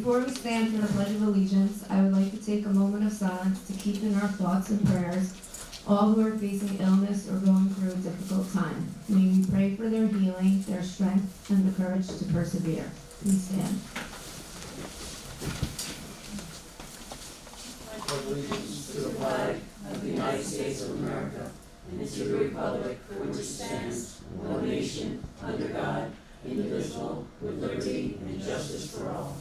Before we stand for the Pledge of Allegiance, I would like to take a moment of silence to keep in our thoughts and prayers all who are facing illness or going through a difficult time. May we pray for their healing, their strength, and the courage to persevere. Please stand. Allegiance to the flag of the United States of America and to the republic for which it stands, one nation, under God, indivisible, with liberty and justice for all.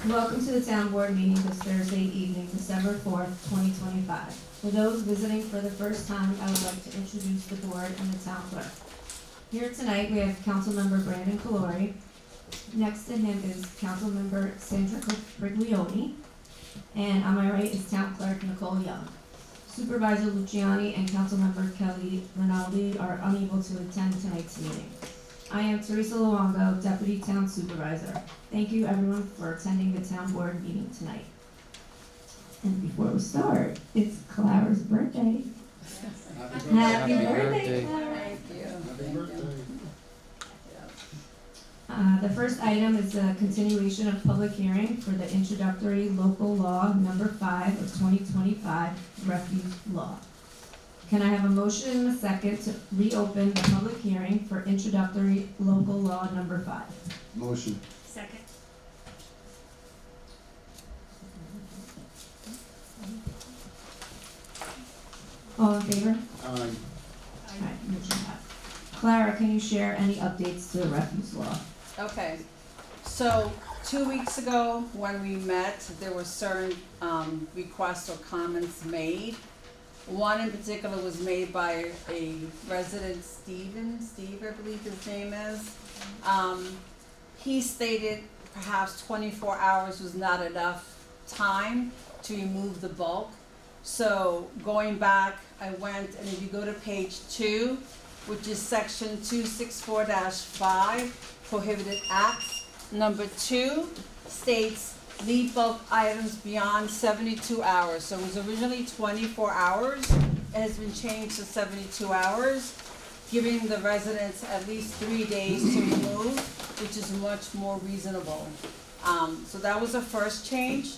Welcome to the Town Board meeting this Thursday evening, December 4th, 2025. For those visiting for the first time, I would like to introduce the board and the town clerk. Here tonight, we have Councilmember Brandon Calori. Next to him is Councilmember Sandra Briglioni. And on my right is Town Clerk Nicole Young. Supervisor Luciani and Councilmember Kelly Rinaldi are unable to attend tonight's meeting. I am Teresa Luongo, Deputy Town Supervisor. Thank you everyone for attending the Town Board meeting tonight. And before we start, it's Clara's birthday. Happy birthday, Clara. Thank you. Happy birthday. The first item is a continuation of public hearing for the introductory local law number 5 of 2025, refuse law. Can I have a motion and a second to reopen the public hearing for introductory local law number 5? Motion. Second. All in favor? Aye. Alright, motion passed. Clara, can you share any updates to the refuse law? Okay, so 2 weeks ago, when we met, there were certain requests or comments made. One in particular was made by a resident, Steve, I believe his name is. He stated perhaps 24 hours was not enough time to remove the bulk. So going back, I went, and if you go to page 2, which is section 264-5, prohibited acts, number 2 states leave bulk items beyond 72 hours. So it was originally 24 hours. It has been changed to 72 hours, giving the residents at least 3 days to remove, which is much more reasonable. So that was the first change.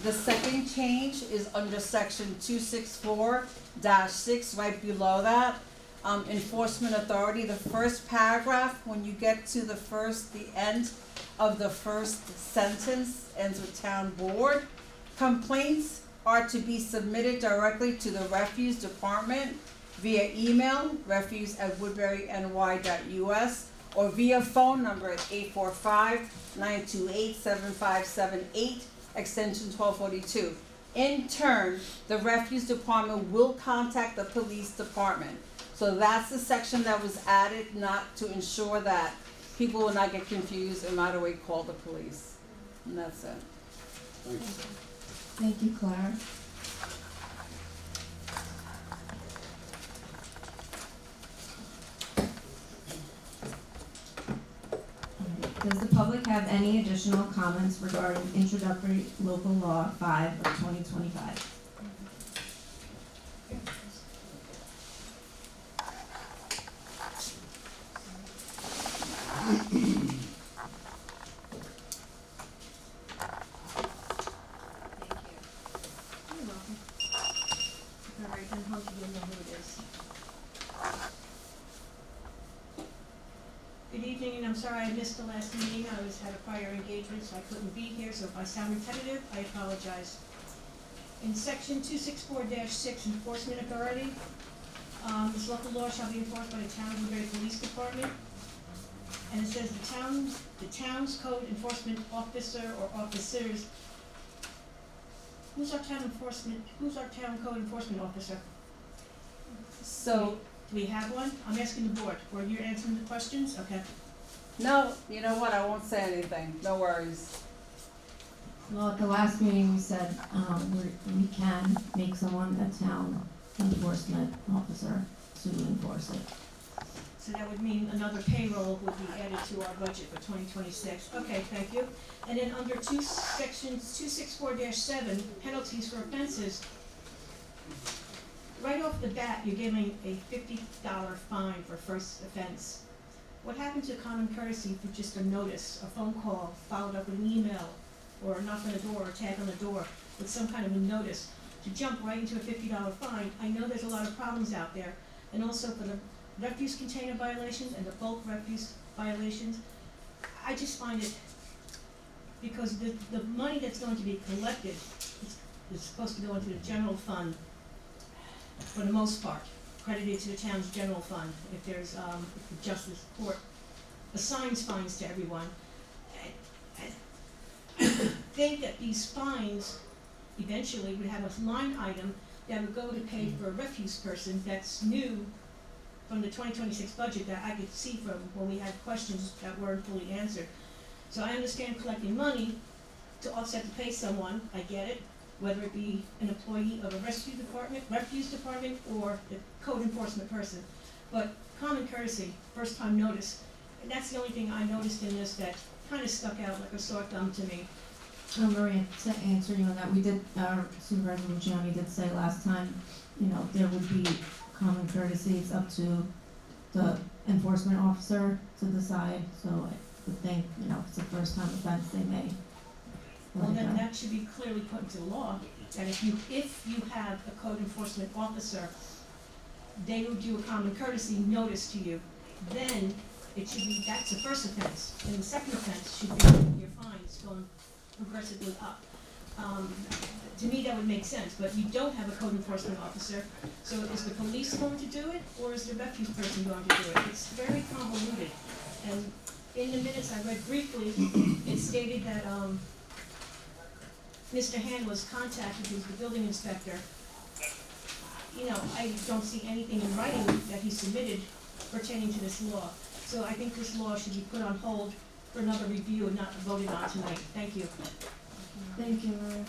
The second change is under section 264-6, right below that. Enforcement authority, the first paragraph, when you get to the end of the first sentence, ends with town board. Complaints are to be submitted directly to the refuse department via email, refuse@woodburyny.us, or via phone number at 845-928-7578, extension 1242. In turn, the refuse department will contact the police department. So that's the section that was added, not to ensure that people will not get confused and right away call the police. And that's it. Thanks. Thank you, Clara. Does the public have any additional comments regarding introductory local law 5 of 2025? Good evening, and I'm sorry I missed the last meeting. I had a prior engagement, so I couldn't be here, so if I sound repetitive, I apologize. In section 264-6, enforcement authority, this local law shall be enforced by the town of Woodbury Police Department. And it says the town's code enforcement officer or officers. Who's our town code enforcement officer? So, Do we have one? I'm asking the board, or you're answering the questions? Okay. no, you know what, I won't say anything, no worries. Well, at the last meeting, we said, we can make someone a town enforcement officer to enforce it. So that would mean another payroll would be added to our budget for 2026. Okay, thank you. And then under sections 264-7, penalties for offenses, right off the bat, you're giving a $50 fine for first offense. What happened to common courtesy for just a notice, a phone call, followed up with an email, or a knock on the door, or a tag on the door, with some kind of a notice? To jump right into a $50 fine, I know there's a lot of problems out there, and also for the refuse container violations and the bulk refuse violations, I just find it, because the money that's going to be collected is supposed to go into the general fund for the most part, credited to the town's general fund. If there's, if the justice court assigns fines to everyone, I think that these fines eventually would have a line item that would go to pay for a refuse person that's new from the 2026 budget that I could see from when we had questions that weren't fully answered. So I understand collecting money to offset to pay someone, I get it, whether it be an employee of a refuse department, or the code enforcement person. But common courtesy, first time notice, and that's the only thing I noticed in this that kind of stuck out like a sore thumb to me. Maria, to answer you on that, we did, Supervisor Luciani did say last time, you know, there would be common courtesy, it's up to the enforcement officer to decide, so I would think, you know, if it's a first time offense, they may Well, let it then go. that should be clearly put into law, that if you have a code enforcement officer, they will do a common courtesy notice to you, then it should be, that's the first offense, and the second offense should be your fines going progressively up. To me, that would make sense, but you don't have a code enforcement officer, so is the police going to do it, or is the refuse person going to do it? It's very convoluted, and in the minutes I read briefly, it stated that, Mr. Hand was contacted, who's the building inspector. You know, I don't see anything in writing that he submitted pertaining to this law. So I think this law should be put on hold for another review and not voted on tonight. Thank you. Thank you, Maria.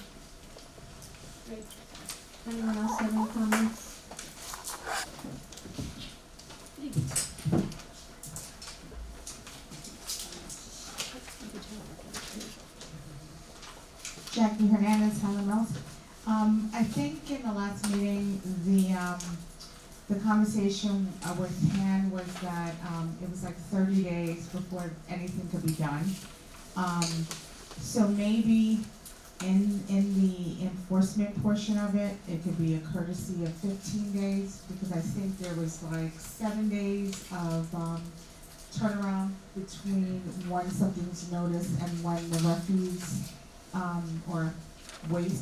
Anyone else have any comments? Jackie Hernandez, Highland Mills. I think in the last meeting, the conversation with Han was that, it was like 30 days before anything could be done. So maybe in the enforcement portion of it, it could be a courtesy of 15 days, because I think there was like 7 days of, turnaround between when something's noticed and when the refuse, or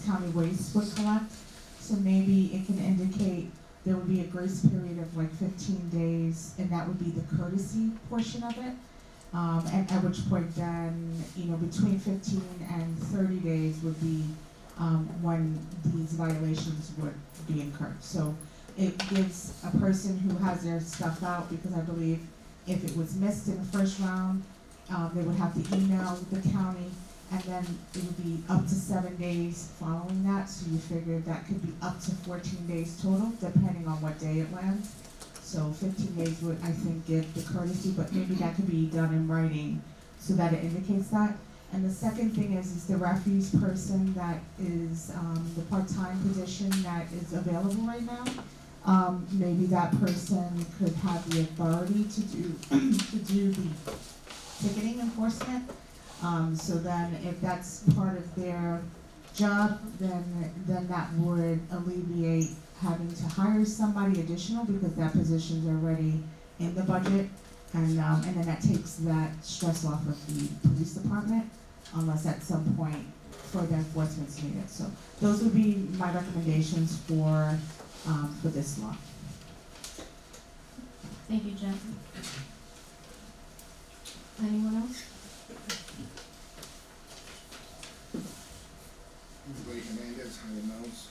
county waste would collect. So maybe it can indicate there would be a grace period of like 15 days, and that would be the courtesy portion of it. And at which point then, you know, between 15 and 30 days would be, when these violations would be incurred. So it gives a person who has their stuff out, because I believe if it was missed in the first round, they would have to email the county, and then it would be up to 7 days following that, so you figure that could be up to 14 days total, depending on what day it lands. So 15 days would, I think, give the courtesy, but maybe that could be done in writing so that it indicates that. And the second thing is the refuse person that is, the part-time position that is available right now. Maybe that person could have the authority to do the ticketing enforcement. So then if that's part of their job, then that would alleviate having to hire somebody additional, because that position's already in the budget. And then that takes that stress off of the police department, unless at some point further enforcement's needed. So those would be my recommendations for this law. Thank you, Jen. Anyone else? Ray Hernandez, Highland Mills.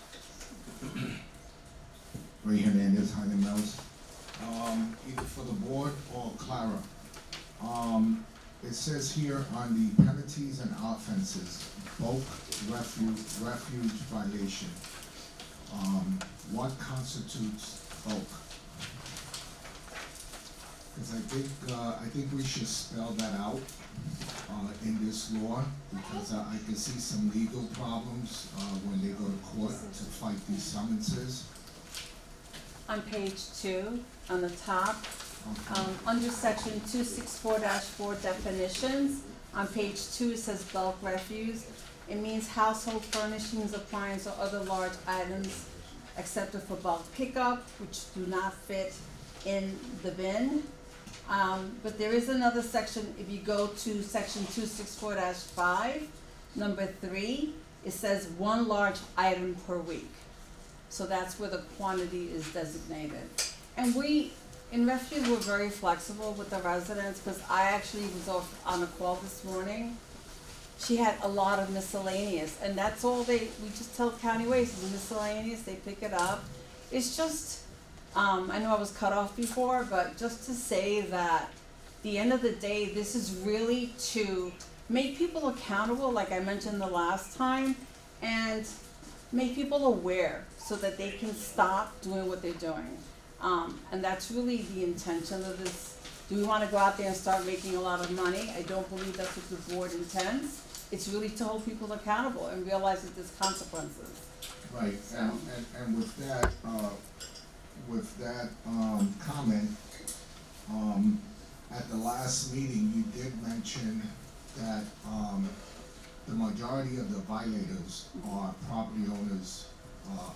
Ray Hernandez, Highland Mills. Either for the board or Clara. It says here on the penalties and offenses, bulk refuge violation. What constitutes bulk? Cause I think we should spell that out, in this law, because I can see some legal problems, when they go to court to fight these summonses. On page 2, on the top, under section 264-4 definitions, on page 2 it says bulk refuse. It means household furnishings, appliances, or other large items accepted for bulk pickup, which do not fit in the bin. But there is another section, if you go to section 264-5, number 3, it says 1 large item per week. So that's where the quantity is designated. And we, in Refuge, we're very flexible with the residents, because I actually was off on a call this morning. She had a lot of miscellaneous, and that's all we just tell County Waste is miscellaneous, they pick it up. It's just, I know I was cut off before, but just to say that, at the end of the day, this is really to make people accountable, like I mentioned the last time, and make people aware so that they can stop doing what they're doing. And that's really the intention of this. Do we wanna go out there and start making a lot of money? I don't believe that's what the board intends. It's really to hold people accountable and realize that there's consequences. Right, and with that, comment, at the last meeting, you did mention that, the majority of the violators are property owners,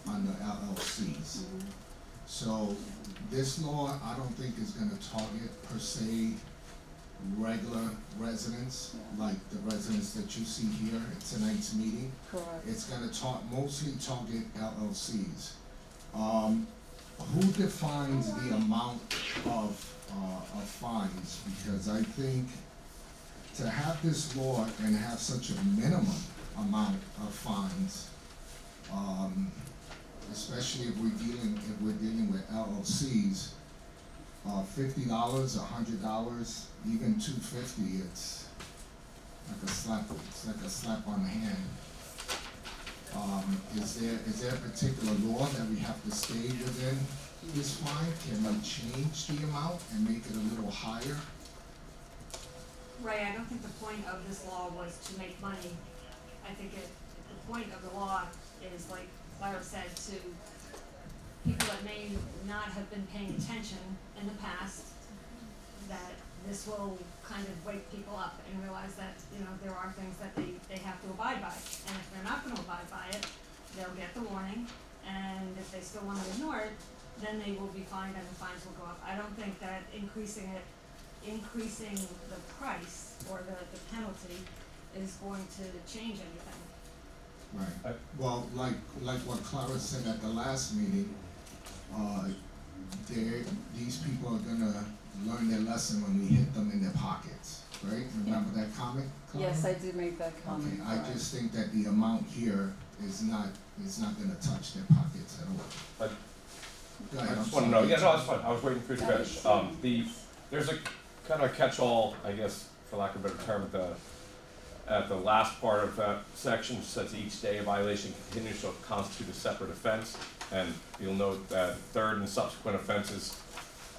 under LLCs. So, this law, I don't think is gonna target per se regular residents, like the residents that you see here at tonight's meeting. Correct. It's gonna mostly target LLCs. Who defines the amount of fines? Because I think to have this law and have such a minimum amount of fines, especially if we're dealing with LLCs, $50, $100, even $250, it's like a slap on the hand. Is there a particular law that we have to stay within this fine? Can we change the amount and make it a little higher? Ray, I don't think the point of this law was to make money. I think the point of the law is, like Clara said, to people that may not have been paying attention in the past, that this will kind of wake people up and realize that, you know, there are things that they have to abide by. And if they're not gonna abide by it, they'll get the warning, and if they still wanna ignore it, then they will be fined and the fines will go up. I don't think that increasing the price or the penalty is going to change anything. Right, well, like what Clara said at the last meeting, these people are gonna learn their lesson when we hit them in their pockets, right? Remember that comment, Clara? Yes, I did make that comment. Okay, I correct. just think that the amount here is not gonna touch their pockets at all. But Go I ahead, just I'm wanna know, sorry. yeah, no, that's fine, I was waiting for you to finish. There's a kind of catch-all, I guess, for lack of a better term, at the last part of that section, says each day a violation continues to constitute a separate offense. And you'll note that third and subsequent offenses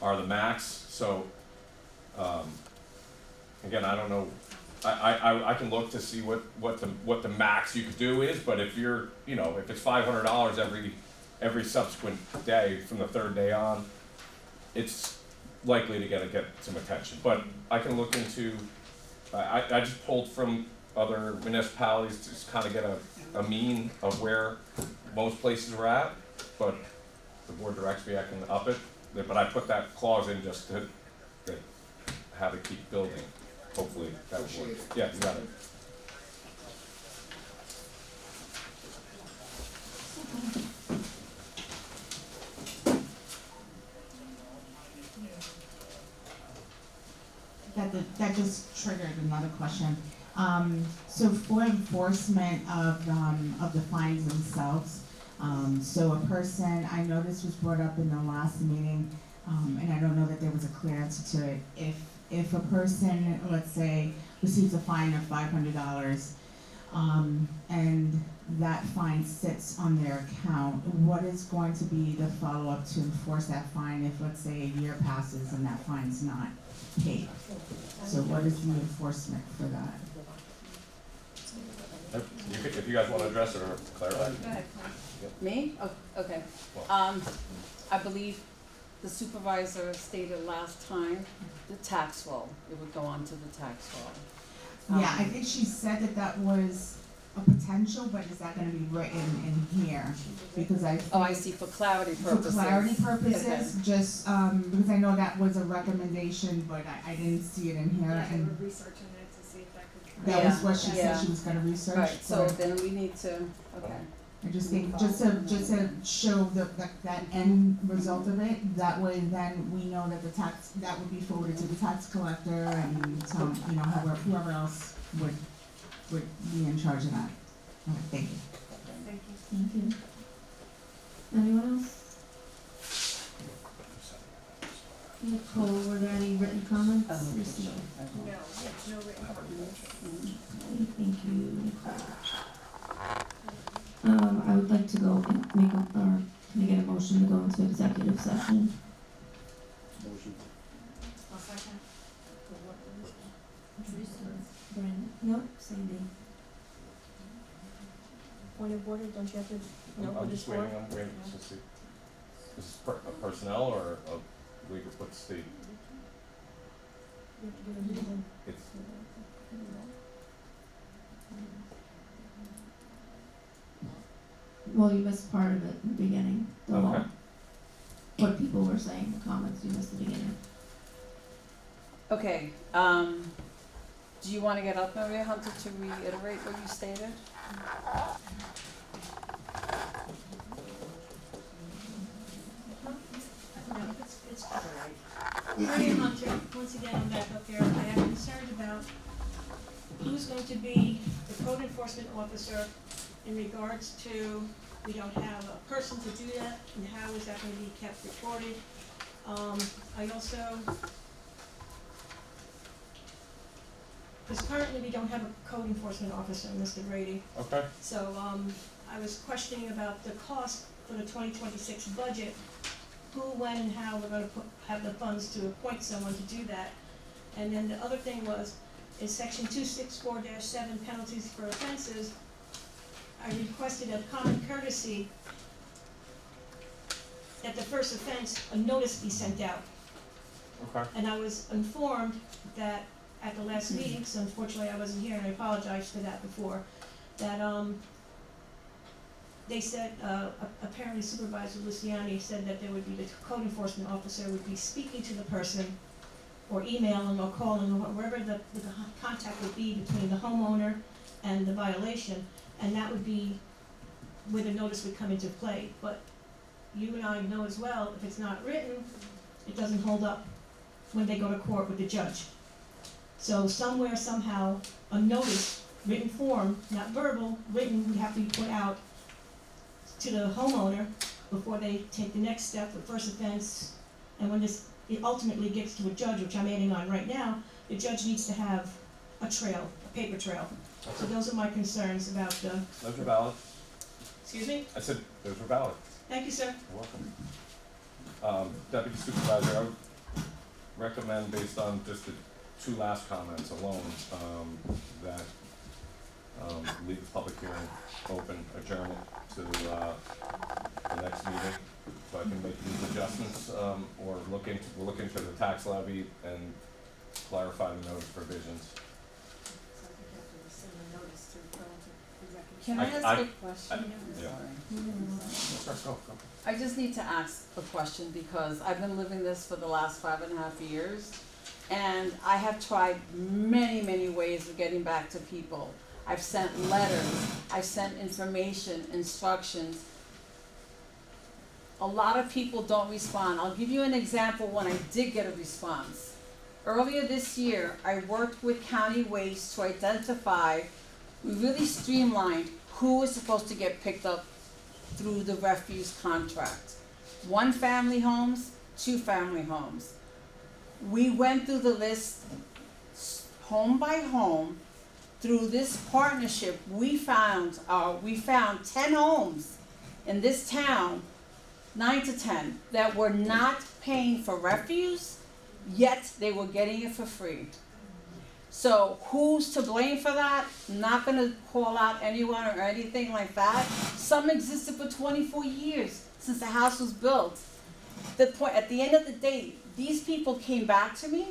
are the max, so, again, I don't know, I can look to see what the max you could do is, but if you're, you know, if it's $500 every subsequent day from the third day on, it's likely to get some attention. But I can look into, I just pulled from other municipalities to just kind of get a mean of where most places are at, but the board directs me, I can up it, but I put that clause in just to have it keep building, hopefully that would work. Appreciate it. Yeah, you got it. That just triggered another question. So for enforcement of the fines themselves, so a person, I know this was brought up in the last meeting, and I don't know that there was a clear answer to it. If a person, let's say, receives a fine of $500, and that fine sits on their account, what is going to be the follow-up to enforce that fine if, let's say, a year passes and that fine's not paid? So what is the enforcement for that? If you guys wanna address it or clarify. Go ahead, Me? Oh, okay. I believe the supervisor stated last time, the tax roll, it would go on to the tax roll. Yeah, I think she said that that was a potential, but is that gonna be written in here? Because I Oh, I see, for clarity For purposes. clarity purposes, just, because I know that was a recommendation, but I didn't see it in here, Yeah, we and were researching it to see if that could. that was Yeah, what she said yeah. she was gonna research. Right, so but then we need to, okay. I just think, just to show that end result of it, that way then we know that the tax, that would be forwarded to the tax collector and some, whoever else would be in charge of that. Okay, thank you. Thank you. Thank you. Anyone else? Nicole, were there any written comments received? No written comments. Okay, thank you, Nicole. I would like to go and can I get a motion to go into executive session? Motion. I'll second. Brandon? Nope, Sandy. Point of order, don't you have to know I'm what it's just for? waiting, I'm waiting to see. Is this personnel or a legal, what's the, You have to give a reason. it's, Well, you missed part of it in the beginning, the law. Okay. What people were saying, the comments, you missed the beginning. Okay, do you wanna get up, Maria Hunter, to reiterate what you stated? No, it's all right. Maria Hunter, once again, I'm back up here. I am concerned about who's going to be the code enforcement officer in regards to, we don't have a person to do that, and how is that gonna be kept recorded? I also, because currently we don't have a code enforcement officer, Mr. Brady. okay, So, I was questioning about the cost for the 2026 budget, who, when, and how we're gonna have the funds to appoint someone to do that. And then the other thing was, in section 264-7 penalties for offenses, I requested a common courtesy that the first offense, a notice be sent out. okay. And I was informed that at the last meeting, so unfortunately I wasn't here, and I apologize for that before, that, they said, apparently Supervisor Luciani said that there would be, the code enforcement officer would be speaking to the person, or emailing or calling, or wherever the contact would be between the homeowner and the violation, and that would be where the notice would come into play. But you and I know as well, if it's not written, it doesn't hold up when they go to court with the judge. So somewhere, somehow, a notice, written form, not verbal, written, would have to be put out to the homeowner before they take the next step, the first offense. And when it ultimately gets to a judge, which I'm adding on right now, the judge needs to have a trail, a paper trail. So those are my concerns about the, Those are valid. excuse me? I said, those are valid. Thank you, sir. You're welcome. Deputy Supervisor, I would recommend, based on just the two last comments alone, that leave the public hearing open, adjourn it to the next meeting, so I can make these adjustments, or we'll look into the tax levy and clarify the notice provisions. So I think you have to rescind the notice to go into executive. Can I ask I- a question? yeah. Sorry. Go. I just need to ask a question because I've been living this for the last 5.5 years. And I have tried many, many ways of getting back to people. I've sent letters, I've sent information, instructions. A lot of people don't respond. I'll give you an example when I did get a response. Earlier this year, I worked with County Waste to identify, we really streamlined who was supposed to get picked up through the refuse contract. 1 family homes, 2 family homes. We went through the list home by home, through this partnership, we found 10 homes in this town, 9 to 10, that were not paying for refuse, yet they were getting it for free. So who's to blame for that? Not gonna call out anyone or anything like that. Some existed for 24 years since the house was built. At the end of the day, these people came back to me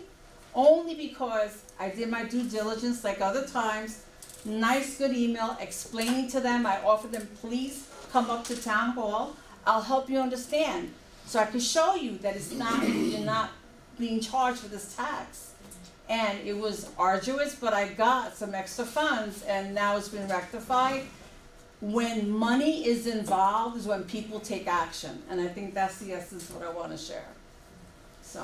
only because I did my due diligence like other times. Nice, good email explaining to them. I offered them, please come up to town hall. I'll help you understand. So I can show you that you're not being charged for this tax. And it was arduous, but I got some extra funds and now it's been rectified. When money is involved is when people take action. And I think that's the essence of what I wanna share. So.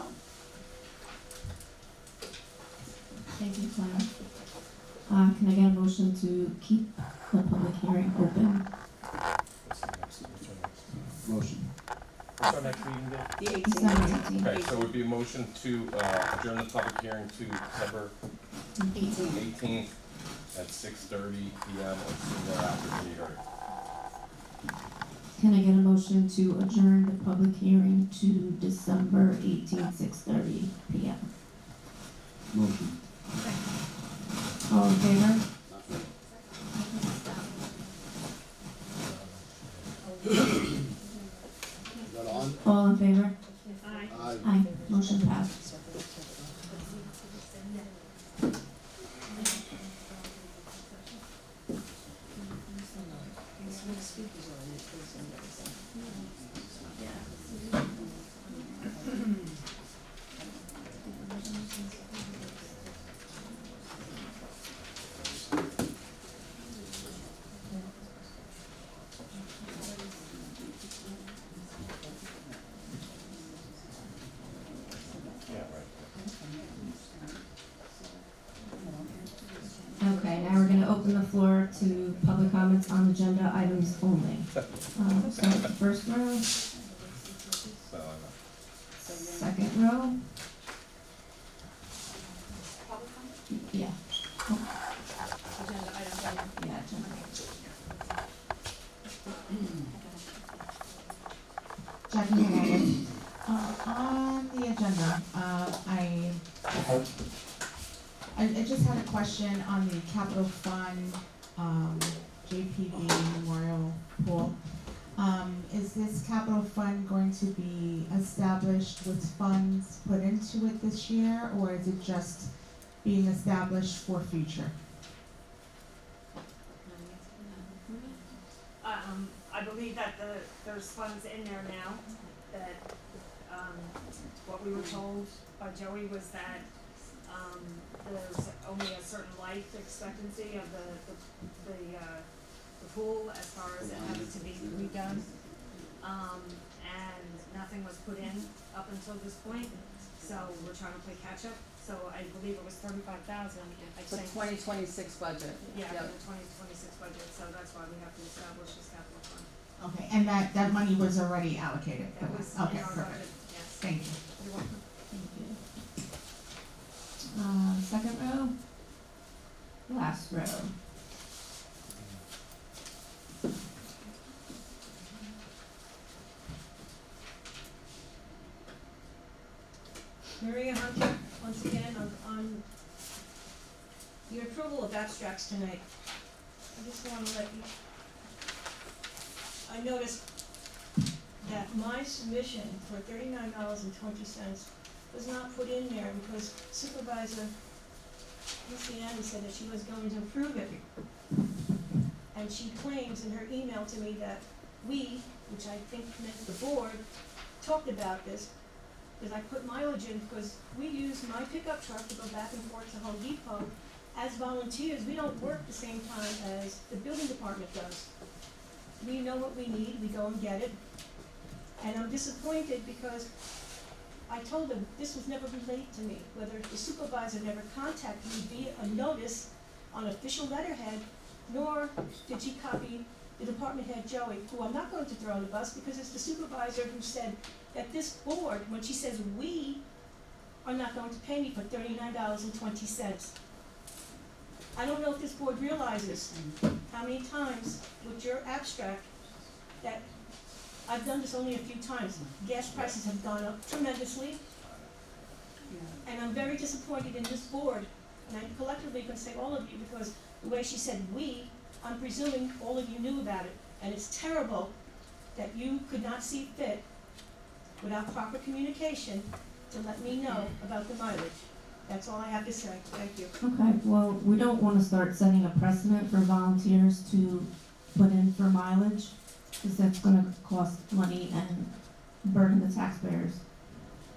Thank you, Clara. Can I get a motion to keep the public hearing open? Motion. What's our next meeting date? The 18th. December 18th. Okay, so it would be a motion to adjourn the public hearing to December 18th at 6:30 PM or soon thereafter to be heard. Can I get a motion to adjourn the public hearing to December 18th, 6:30 PM? Motion. All in favor? Is that on? All in favor? Aye. Aye. Aye, motion passed. Yeah, right. Okay, now we're gonna open the floor to public comments on agenda items only. So first row, So, second row, yeah, Agenda item one. yeah, agenda. Jackie Hernandez. On the agenda, I just had a question on the capital fund, JPB Memorial Pool. Is this capital fund going to be established with funds put into it this year, or is it just being established for future? I believe that there's funds in there now, that, what we were told by Joey was that, there's only a certain life expectancy of the pool as far as it having to be redone. And nothing was put in up until this point, so we're trying to play catch up. So I believe it was 35,000, I The think. 2026 budget. Yeah, Yep. for the 2026 budget, so that's why we have to establish this capital fund. Okay, and that money was already allocated for That this? was in Okay, our perfect. budget, yes. Thank you. You're welcome. Thank you. Second row, last row. Maria Hunter, once again, on your approval of abstracts tonight. I just wanna let you, I noticed that my submission for $39.20 was not put in there because Supervisor Luciani said that she was going to approve it. And she claims in her email to me that we, which I think meant the board, talked about this, because I put mileage in, because we use my pickup truck to go back and forth to Home Depot as volunteers. We don't work the same time as the building department does. We know what we need, we go and get it. And I'm disappointed because I told them this was never relayed to me, whether the supervisor never contacted me via a notice on official letterhead, nor did she copy the department head, Joey, who I'm not going to throw on the bus because it's the supervisor who said that this board, when she says we, are not going to pay me for $39.20. I don't know if this board realizes how many times with your abstract that I've done this only a few times. Gas prices have gone up tremendously, and I'm very disappointed in this board, and I collectively can say all of you, because the way she said "we," I'm presuming all of you knew about it, and it's terrible that you could not see fit, without proper communication, to let me know about the mileage. That's all I have to say. Thank you. Okay, well, we don't wanna start setting a precedent for volunteers to put in for mileage, cause that's gonna cost money and burden the taxpayers.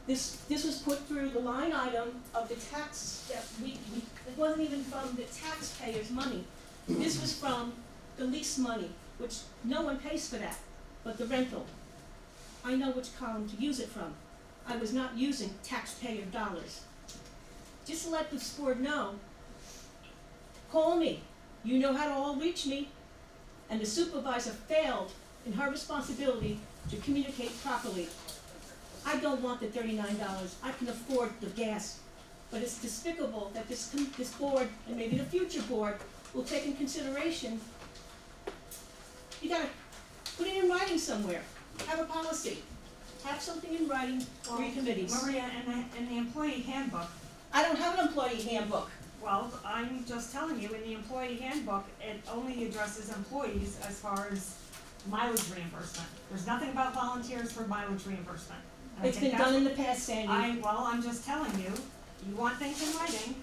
This was put through the line item of the tax, that it wasn't even from the taxpayers' money. This was from the lease money, which no one pays for that, but the rental. I know which column to use it from. I was not using taxpayer dollars. Just to let this board know, call me. You know how to all reach me. And the supervisor failed in her responsibility to communicate properly. I don't want the $39. I can afford the gas. But it's despicable that this board, and maybe the future board, will take in consideration. You gotta put it in writing somewhere. Have a policy. Have something in writing for your committees. Maria, in the employee handbook, I don't have an employee handbook. well, I'm just telling you, in the employee handbook, it only addresses employees as far as mileage reimbursement. There's nothing about volunteers for mileage reimbursement. And I It's think been that's done in the past, Sandy. I'm just telling you, you want things in writing.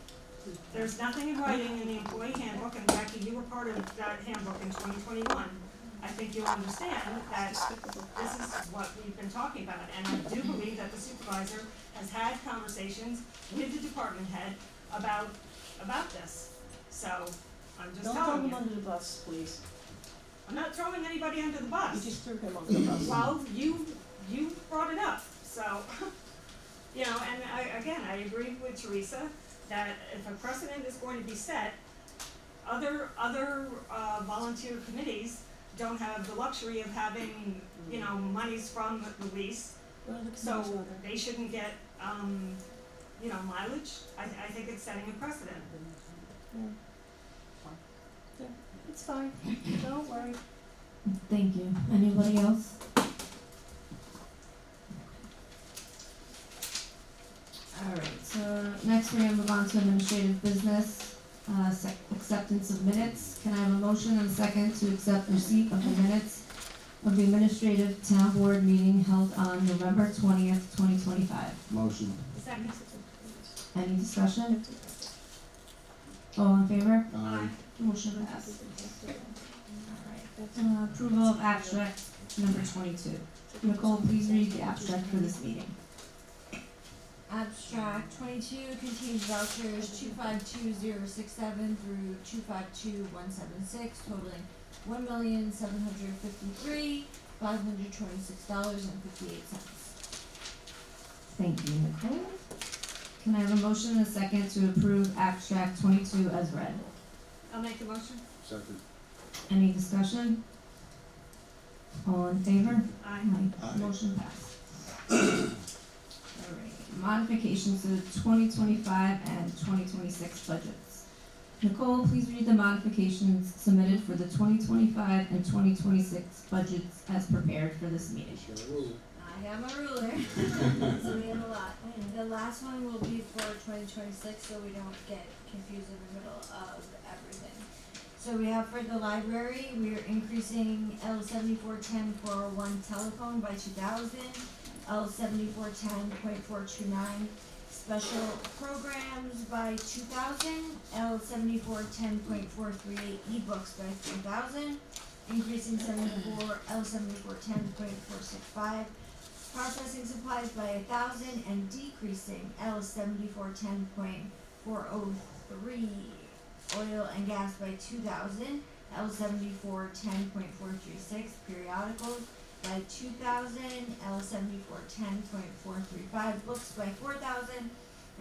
There's nothing in writing in the employee handbook, and Jackie, you were part of that handbook in 2021. I think you'll understand that this is what we've been talking about, and I do believe that the supervisor has had conversations with the department head about this. So, I'm just Don't throw telling him you. under the bus, please. I'm not throwing anybody under the You bus. just threw him under the bus. Well, you brought it up, so, and I agree with Teresa, that if a precedent is going to be set, other volunteer committees don't have the luxury of having, monies from the lease, Well, look at so each other. they shouldn't get, mileage. I think it's setting a precedent. It's fine. Don't worry. Thank you. Anybody else? Alright, so next we're gonna move on to administrative business, acceptance of minutes. Can I have a motion and a second to accept receipt of the minutes of the administrative town board meeting held on November 20th, 2025? Motion. Second. Any discussion? All in favor? Aye. Motion passed. Alright, approval of abstract number 22. Nicole, please read the abstract for this meeting. Abstract 22 contains vouchers 252067 through 252176 totaling $1,753,526.58. Thank you, Nicole. Can I have a motion and a second to approve abstract 22 as read? I'll make the motion. Second. Any discussion? All in favor? Aye. Aye. Motion passed. Alright, modifications to the 2025 and 2026 budgets. Nicole, please read the modifications submitted for the 2025 and 2026 budgets as prepared for this meeting. I have a ruler, so we have a lot. And the last one will be for 2026, so we don't get confused in the middle of everything. So we have for the library, we are increasing L7410.401 telephone by 2,000, L7410.429 special programs by 2,000, L7410.438 ebooks by 3,000, increasing L7410.465 processing supplies by 1,000, and decreasing L7410.403 oil and gas by 2,000, L7410.436 periodicals by 2,000, L7410.435 books by 4,000,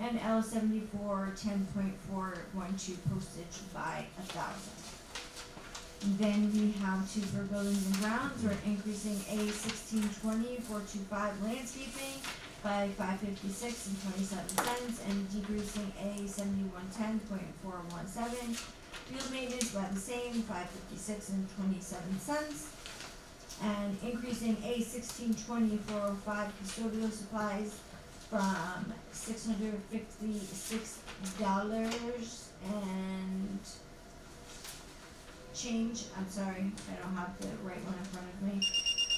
and L7410.412 postage by 1,000. Then we have two for buildings and grounds. We're increasing A1620.425 landscaping by $556.27, and decreasing A7110.417 Field maintenance by the same, $556.27. And increasing A 1620-405 custodial supplies from $656 and change. I'm sorry, I don't have the right one in front of me.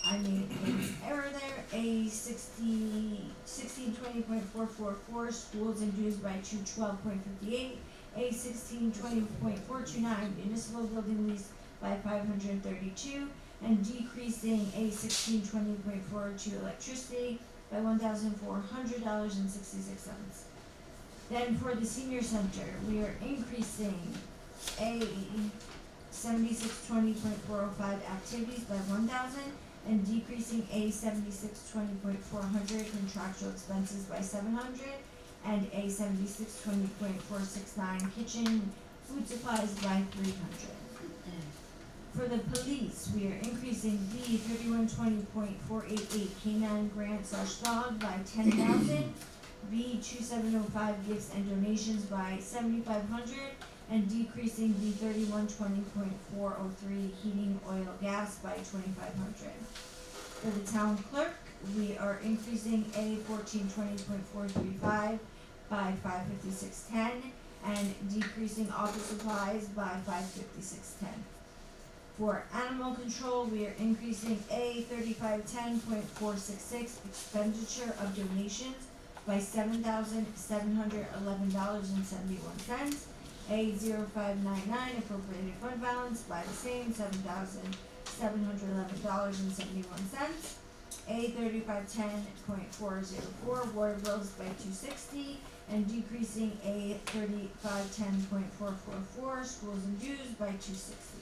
I made an error there. A 1620.444 schools and dues by 212.58. A 1620.429 municipal building lease by 532, and decreasing A 1620.42 electricity by $1,400.66. Then for the senior center, we are increasing A 7620.405 activities by 1,000, and decreasing A 7620.400 contractual expenses by 700, and A 7620.469 kitchen food supplies by 300. For the police, we are increasing D 3120.488 K9 grant/dog by 10,000, B 2705 gifts and donations by 7,500, and decreasing D 3120.403 heating oil gas by 2,500. For the town clerk, we are increasing A 1420.435 by 556.10, and decreasing office supplies by 556.10. For animal control, we are increasing A 3510.466 expenditure of donations by $7,711.71. A 0599 appropriated fund balance by the same $7,711.71. A 3510.404 water bills by 260, and decreasing A 3510.444 schools and dues by 260.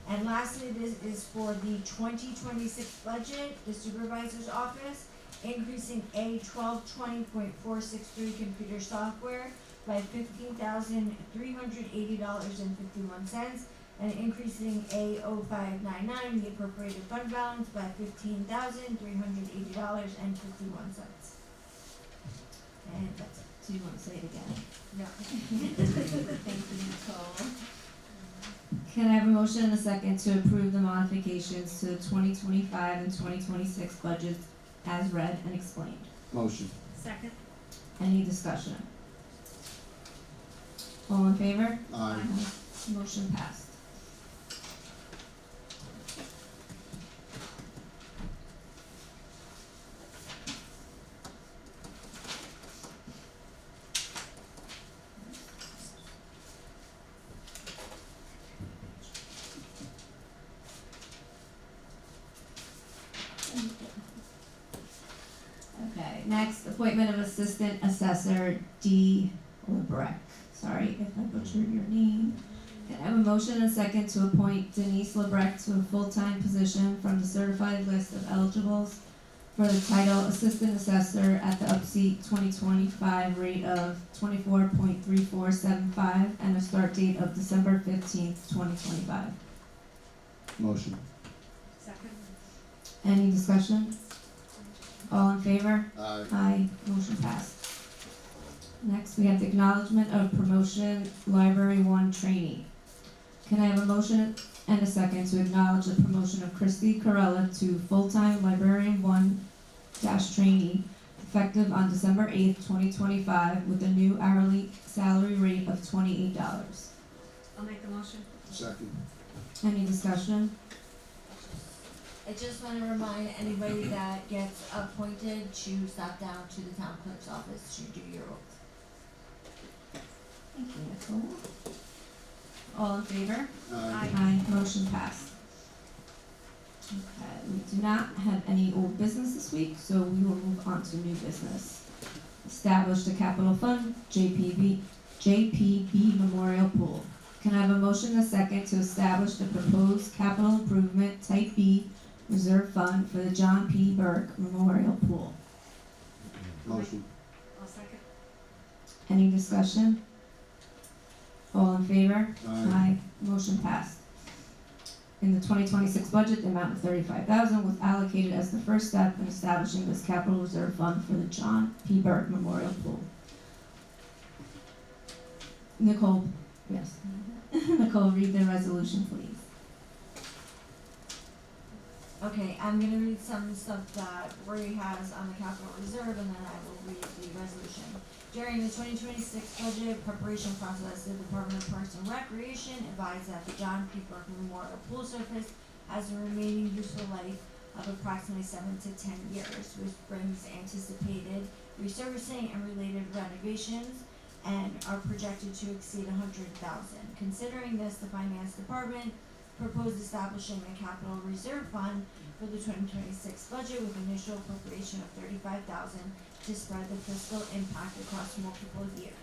And lastly, this is for the 2026 budget, the supervisor's office, increasing A 1220.463 computer software by $15,380.51, and increasing A 0599 the appropriated fund balance by $15,380.51. And that's it. Do you wanna say it again? No. Thank you, Nicole. Can I have a motion and a second to approve the modifications to the 2025 and 2026 budgets as read and explained? Motion. Second. Any discussion? All in favor? Aye. Motion passed. Okay, next, appointment of Assistant Assessor D. Lebrecht. Sorry if I butchered your name. Can I have a motion and a second to appoint Denise Lebrecht to a full-time position from the certified list of eligibles for the title Assistant Assessor at the UPSI 2025 rate of $24.3475 and a start date of December 15th, 2025. Motion. Second. Any discussion? All in favor? Aye. Aye, motion passed. Next, we have the acknowledgement of promotion, Library 1 trainee. Can I have a motion and a second to acknowledge the promotion of Christy Corella to full-time Librarian 1 trainee, effective on December 8th, 2025, with a new hourly salary rate of $28. I'll make the motion. Second. Any discussion? I just wanna remind anybody that gets appointed to stop down to the town clerk's office to do your oath. Thank you, Nicole. All in favor? Aye. Aye, motion passed. Okay, we do not have any old business this week, so we will move on to new business. Establish the capital fund, JPB Memorial Pool. Can I have a motion and a second to establish the proposed capital improvement type B reserve fund for the John P. Burke Memorial Pool? Motion. I'll second. Any discussion? All in favor? Aye. Motion passed. In the 2026 budget, the amount of $35,000 was allocated as the first step in establishing this capital reserve fund for the John P. Burke Memorial Pool. Nicole, Yes. Nicole, read the resolution, please. Okay, I'm gonna read some stuff that Ray has on the capital reserve, and then I will read the resolution. During the 2026 budget preparation process, the Department of Parks and Recreation advised that the John P. Burke Memorial Pool Surface has a remaining useful life of approximately 7 to 10 years, which brings anticipated resurfacing and related renovations and are projected to exceed $100,000. Considering this, the Finance Department proposed establishing a capital reserve fund for the 2026 budget with initial appropriation of $35,000 to spread the fiscal impact across multiple years.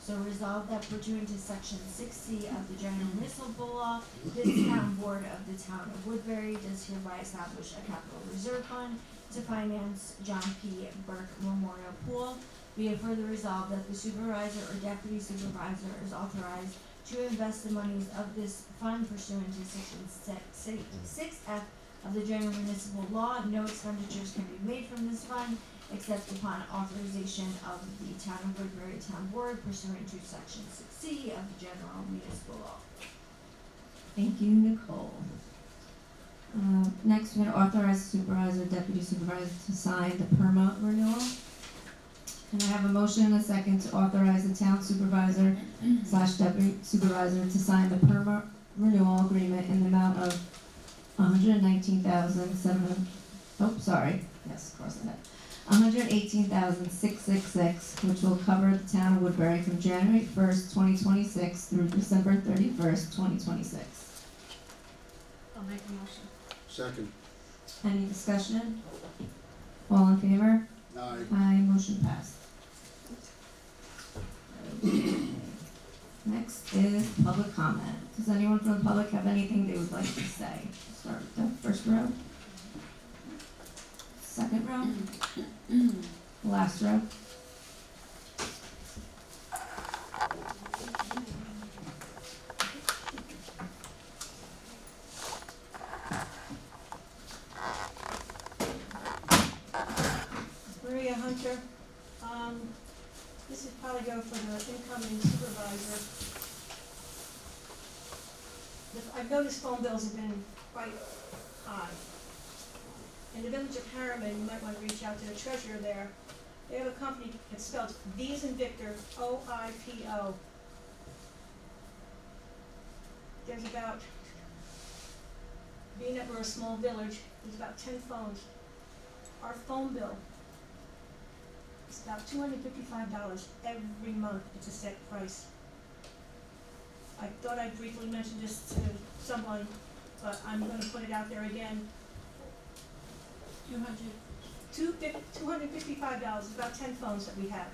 So resolved that pursuant to section 6C of the General Municipal Law, this town board of the town of Woodbury does hereby establish a capital reserve fund to finance John P. Burke Memorial Pool. Be it further resolved that the supervisor or deputy supervisor is authorized to invest the monies of this fund pursuant to section 6F of the General Municipal Law. No expenditures can be made from this fund except upon authorization of the Town of Woodbury Town Board pursuant to section 6C of the General Municipal Law. Thank you, Nicole. Next, we're gonna authorize the supervisor, deputy supervisor to sign the PERMA renewal. Can I have a motion and a second to authorize the town supervisor / deputy supervisor to sign the PERMA renewal agreement in the amount of $118,666, which will cover the town of Woodbury from January 1st, 2026 through December 31st, 2026. I'll make a motion. Second. Any discussion? All in favor? Aye. Aye, motion passed. Next is public comment. Does anyone from the public have anything they would like to say? Start with the first row. Second row. Last row. Maria Hunter, this is probably go for the incoming supervisor. I've noticed phone bills have been quite high. In the village of Harriman, you might want to reach out to the treasurer there. They have a company, it's spelled V as in Victor, OIPO. There's about, being that we're a small village, there's about 10 phones. Our phone bill is about $255 every month. It's a set price. I thought I'd briefly mention this to someone, but I'm gonna put it out there again. $255, about 10 phones that we have.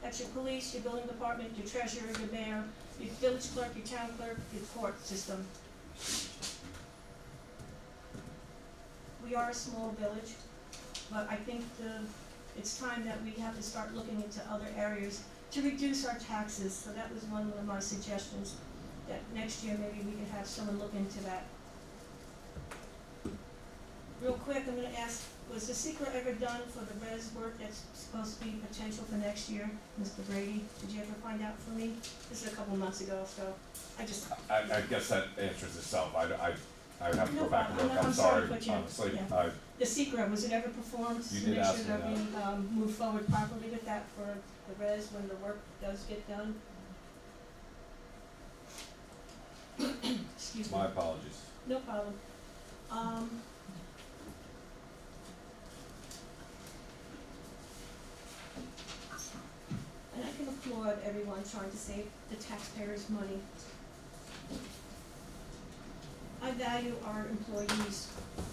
That's your police, your building department, your treasurer, your mayor, your village clerk, your town clerk, your court system. We are a small village, but I think it's time that we have to start looking into other areas to reduce our taxes. So that was one of my suggestions, that next year maybe we could have someone look into that. Real quick, I'm gonna ask, was the secret ever done for the res work that's supposed to be potential for next year? Mr. Brady, did you ever find out for me? This is a couple months ago, so I guess that answers itself. I would have to No go back and problem. look. I'm I'm sorry sorry, to put you- honestly. yeah. The secret, was it ever performed? You To did make ask sure me that that. we move forward properly with that for the res when the work does get done? Excuse me. My apologies. No problem. And I can applaud everyone trying to save the taxpayers' money. I value our employees,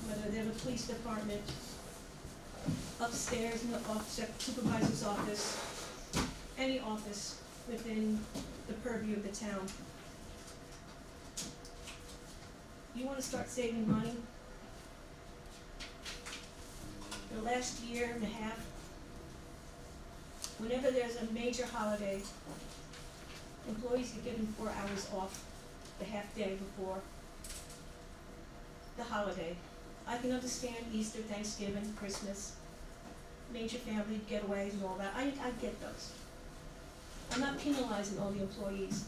whether they're the police department, upstairs in the supervisor's office, any office within the purview of the town. You wanna start saving money? The last year and a half, whenever there's a major holiday, employees get given 4 hours off the half day before the holiday. I can understand Easter, Thanksgiving, Christmas, major family getaways and all that. I get those. I'm not penalizing all the employees.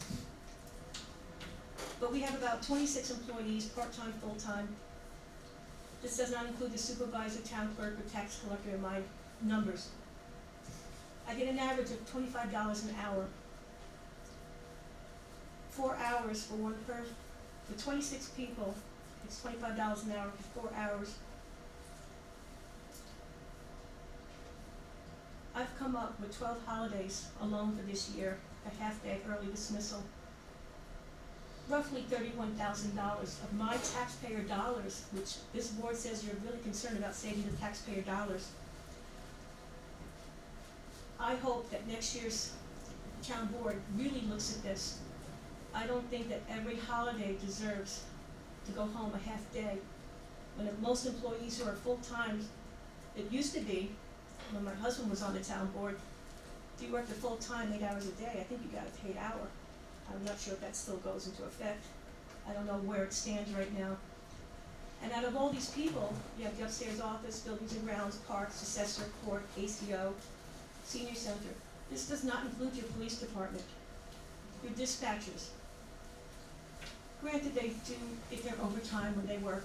But we have about 26 employees, part-time, full-time. This does not include the supervisor, town clerk, or tax collector in my numbers. I get an average of $25 an hour. 4 hours for one person, for 26 people, it's $25 an hour for 4 hours. I've come up with 12 holidays alone for this year, a half-day early dismissal. Roughly $31,000 of my taxpayer dollars, which this board says you're really concerned about saving the taxpayer dollars. I hope that next year's town board really looks at this. I don't think that every holiday deserves to go home a half day. When most employees who are full-time, it used to be, when my husband was on the town board, if you worked a full-time 8 hours a day, I think you got a paid hour. I'm not sure if that still goes into effect. I don't know where it stands right now. And out of all these people, you have the upstairs office, buildings and grounds, parks, assessor, court, ACO, senior center. This does not include your police department, your dispatchers. Granted, they do get their overtime when they work,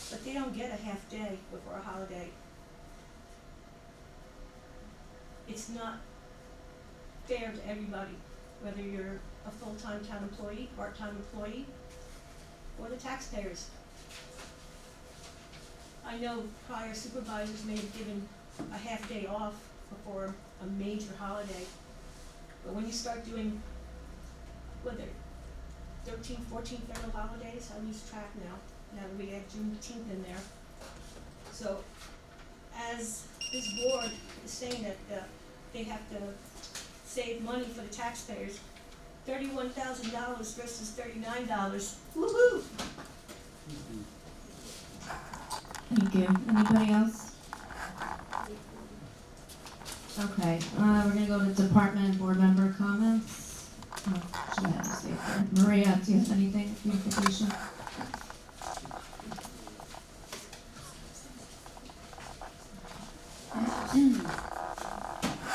but they don't get a half day before a holiday. It's not fair to everybody, whether you're a full-time town employee, part-time employee, or the taxpayers. I know prior supervisors may have given a half day off before a major holiday, but when you start doing, whether 13, 14 federal holidays, I lose track now that we add Juneteenth in there. So, as this board is saying that they have to save money for the taxpayers, $31,000 versus $39, woo-hoo! Thank you. Anybody else? Okay, we're gonna go to department and board member comments. Should I have to say it? Maria, do you have anything, beautification? I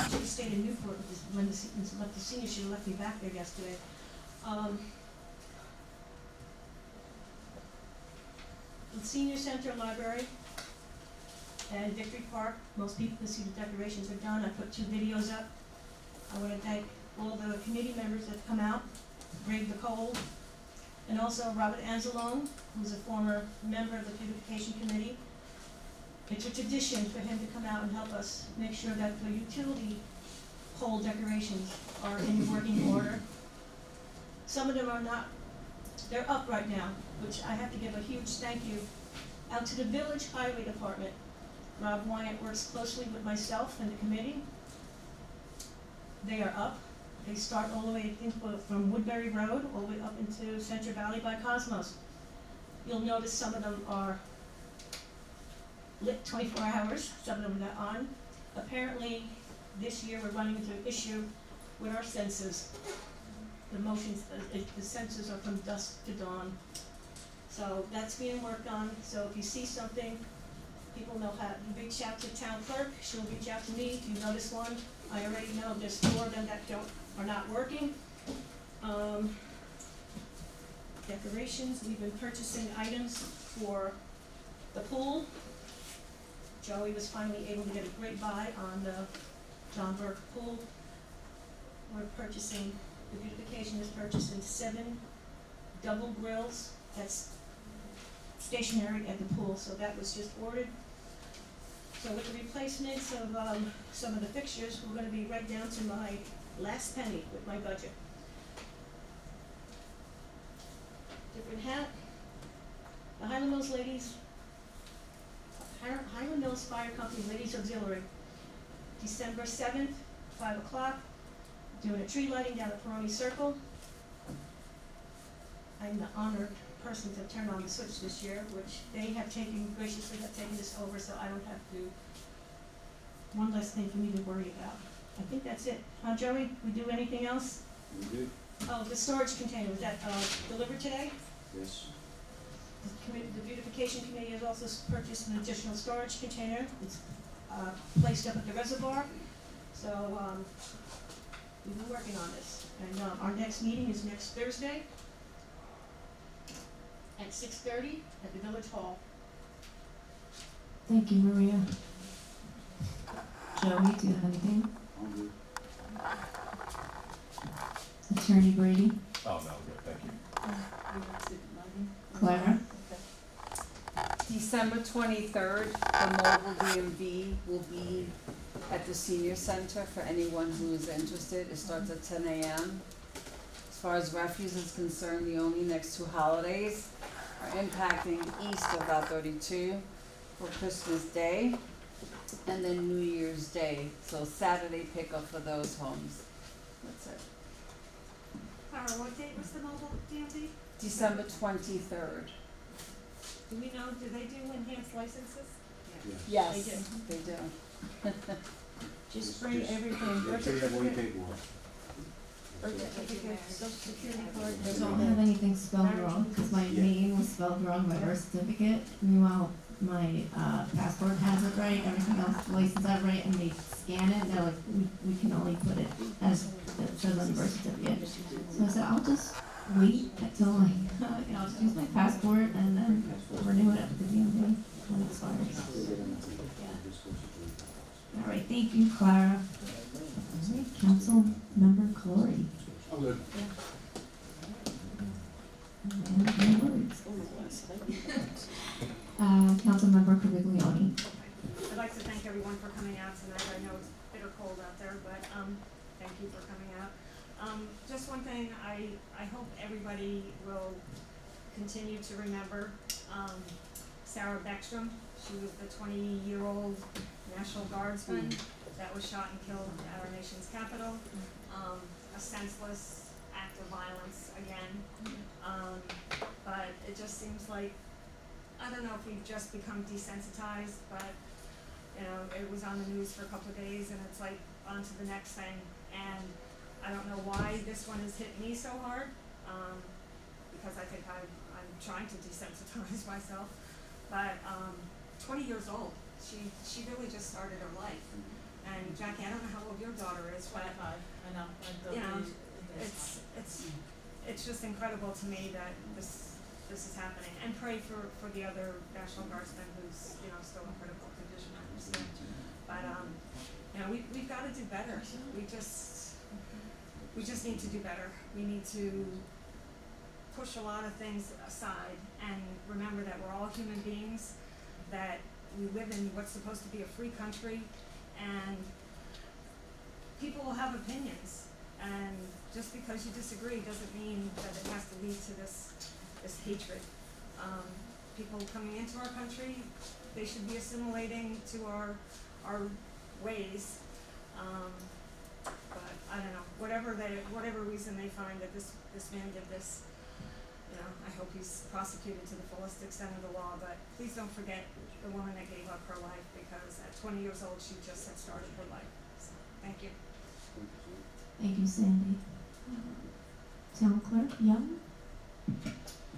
should have stayed in Newport because when the senior should have left me back there yesterday. The senior center, library, and Victory Park, most people can see the decorations are done. I put 2 videos up. I want to thank all the committee members that have come out, braved the cold, and also Robert Anzalone, who's a former member of the beautification committee. It's a tradition for him to come out and help us make sure that the utility pole decorations are in working order. Some of them are not, they're up right now, which I have to give a huge thank you out to the village highway department. Rob Wyatt works closely with myself and the committee. They are up. They start all the way from Woodbury Road all the way up into Central Valley by Cosmos. You'll notice some of them are lit 24 hours, some of them are not on. Apparently, this year we're running into an issue with our sensors. The sensors are from dusk to dawn. So that's being worked on. So if you see something, people know how to reach out to town clerk. She'll reach out to me if you notice one. I already know there's 4 of them that are not working. Decorations, we've been purchasing items for the pool. Joey was finally able to get a great buy on the John Burke pool. We're purchasing, the beautification is purchasing 7 double grills. That's stationary at the pool, so that was just ordered. So with the replacements of some of the fixtures, we're gonna be right down to my last penny with my budget. Different hat. The Highland Mills Ladies, Highland Mills Fire Company Ladies Auxiliary, December 7th, 5 o'clock, doing a tree lighting down at Peroni Circle. I'm the honored person to turn on the switch this year, which they have graciously have taken this over, so I don't have to, one less thing for me to worry about. I think that's it. Huh, Joey, we do anything else? We did? Oh, the storage container, was that, delivered today? Yes. The beautification committee has also purchased an additional storage container. It's, placed up at the reservoir. So, we've been working on this. And, our next meeting is next Thursday at 6:30 at the Village Hall. Thank you, Maria. Joey, do you have anything? Attorney Brady? Oh, no, good, thank you. Clara? December 23rd, the mobile DMV will be at the senior center for anyone who is interested. It starts at 10 a.m. As far as refuse is concerned, the only next two holidays are impacting east of Route 32 for Christmas Day and then New Year's Day. So Saturday pickup for those homes. That's it. Clara, what date was the mobile DMV? December 23rd. Do we know, do they do enhanced licenses? Yes, They do. they do. Just bring everything, birth certificate, social security card, I there's don't all have that. anything spelled wrong, because my name was spelled wrong, my birth certificate. Meanwhile, my, passport has it right, everything else, license I have right, and they scan it, and they're like, we can only put it as it says on the birth certificate. So I said, I'll just wait until I'll just use my passport and then renew it at the DMV when it expires. All right, thank you, Clara. All right, Council Member Clory. I'm good. And no words. Councilmember Cariglione. I'd like to thank everyone for coming out tonight. I know it's bitter cold out there, but, thank you for coming out. Just one thing, I hope everybody will continue to remember, Sarah Beckstrom. She was the 20-year-old National Guardsman that was shot and killed at our nation's capital. A senseless act of violence again. But it just seems like, I don't know if we've just become desensitized, but, you know, it was on the news for a couple of days and it's like on to the next thing. And I don't know why this one has hit me so hard, because I think I'm trying to desensitize myself. But, 20 years old, she really just started her life. And Jackie, I don't know how old your daughter is, but, I know. you know, it's just incredible to me that this is happening. And pray for the other National Guardsman who's, you know, still in critical condition, I understand. But, you know, we've gotta do better. We just need to do better. We need to push a lot of things aside and remember that we're all human beings, that we live in what's supposed to be a free country, and people will have opinions. And just because you disagree doesn't mean that it has to lead to this hatred. People coming into our country, they should be assimilating to our ways. But I don't know, whatever reason they find that this man did this, you know, I hope he's prosecuted to the fullest extent of the law, but please don't forget the woman that gave up her life, because at 20 years old, she just had started her life. So, thank you. Thank you, Sandy. Town Clerk Young?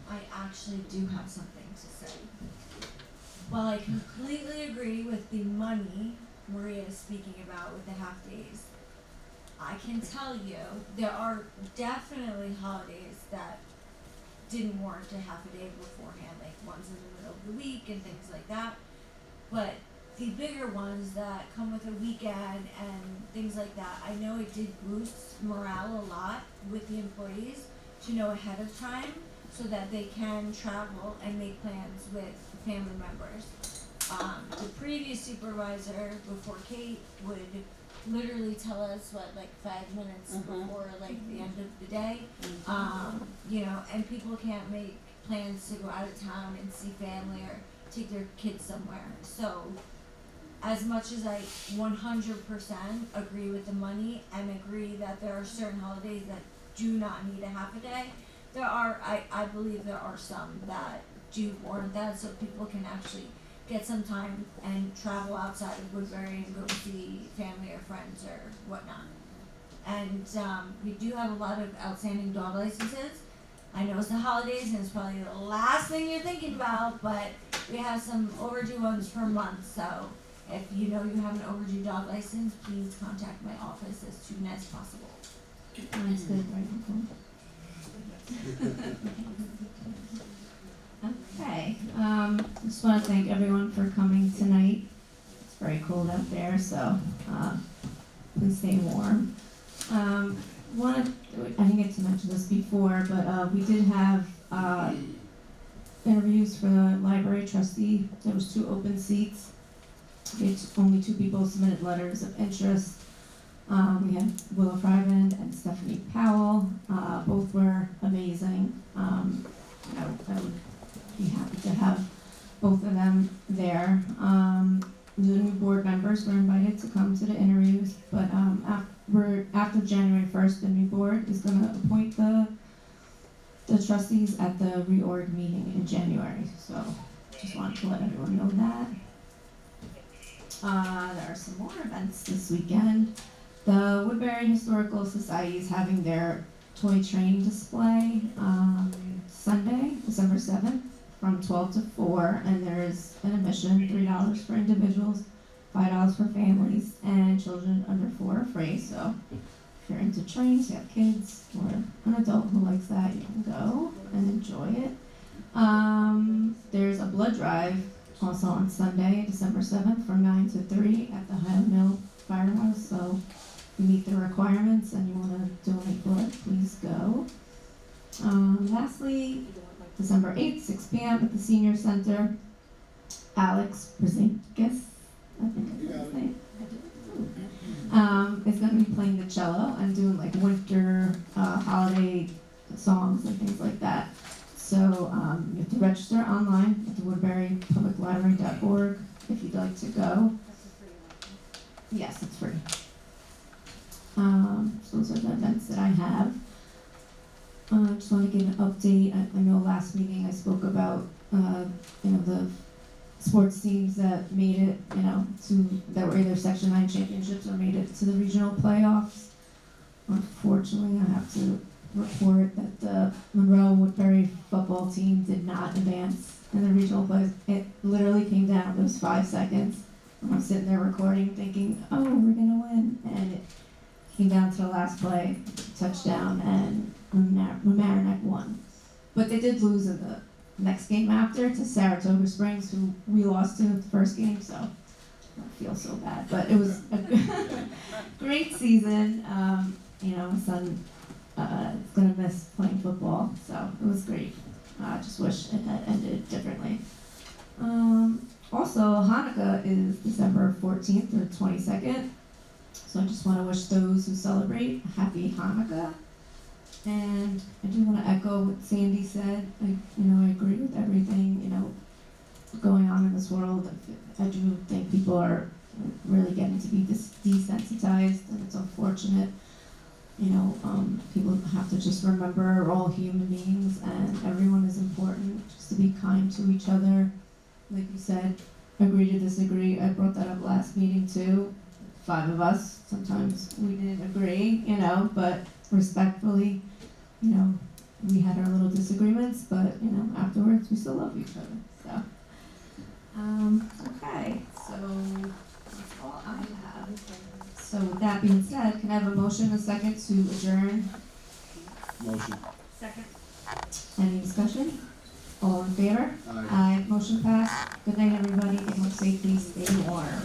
I actually do have something to say. While I completely agree with the money Maria is speaking about with the half days, I can tell you there are definitely holidays that didn't warrant a half a day beforehand, like ones in the middle of the week and things like that. But the bigger ones that come with a weekend and things like that, I know it did boost morale a lot with the employees to know ahead of time so that they can travel and make plans with family members. The previous supervisor before Kate would literally tell us like 5 minutes before like the end of the day. You know, and people can't make plans to go out of town and see family or take their kids somewhere. So as much as I 100% agree with the money and agree that there are certain holidays that do not need a half a day, there are, I believe there are some that do warrant that, so people can actually get some time and travel outside of Woodbury and go see family or friends or whatnot. And we do have a lot of outstanding dog licenses. I know it's the holidays and it's probably the last thing you're thinking about, but we have some overdue ones for months, so if you know you have an overdue dog license, please contact my office as soon as possible. Mine's good, right, Nicole? Okay, just wanna thank everyone for coming tonight. It's very cold out there, so, please stay warm. I didn't get to mention this before, but, we did have, interviews for the library trustee. There was 2 open seats. Only 2 people submitted letters of interest. We had Willow Fryland and Stephanie Powell. Both were amazing. I would be happy to have both of them there. The new board members were invited to come to the interviews, but after January 1st, the new board is going to appoint the trustees at the reorg meeting in January. So just wanted to let everyone know that. There are some more events this weekend. The Woodbury Historical Society is having their toy train display Sunday, December 7th, from 12 to 4, and there's an admission, $3 for individuals, $5 for families, and children under 4 are free. So if you're into trains, you have kids, or an adult who likes that, you can go and enjoy it. There's a blood drive also on Sunday, December 7th, from 9 to 3 at the Highland Mill Firehouse. So if you meet the requirements and you want to donate blood, please go. Lastly, December 8th, 6 p.m. at the Senior Center, Alex Brzezinskis, I think I said his name, is going to be playing the cello and doing like winter holiday songs and things like that. So you have to register online at the woodburypubliclibrary.org if you'd like to go. Yes, it's free. So those are the events that I have. I just want to give an update. I know last meeting I spoke about, the sports teams that made it, that were either Section 9 championships or made it to the regional playoffs. Unfortunately, I have to report that the Monroe Woodbury football team did not advance in the regional playoffs. It literally came down. It was 5 seconds. And I'm sitting there recording thinking, oh, we're going to win. And it came down to the last play, touchdown, and Mamaroneck won. But they did lose in the next game after to Saratoga Springs, who we lost to the first game, so I don't feel so bad. But it was a great season. My son is going to miss playing football, so it was great. I just wish it had ended differently. Also, Hanukkah is December 14th or 22nd, so I just want to wish those who celebrate a happy Hanukkah. And I do want to echo what Sandy said. I agree with everything, going on in this world. I do think people are really getting to be desensitized, and it's unfortunate. People have to just remember we're all human beings and everyone is important, just to be kind to each other. Like you said, agree to disagree. I brought that up last meeting too. 5 of us, sometimes we didn't agree, but respectfully, we had our little disagreements, but, afterwards we still love each other, so. Okay, so that's all I have. So with that being said, can I have a motion, a second to adjourn? Motion. Second. Any discussion? All in favor? Aye. Aye, motion passed. Good night, everybody. Get home safely, stay warm.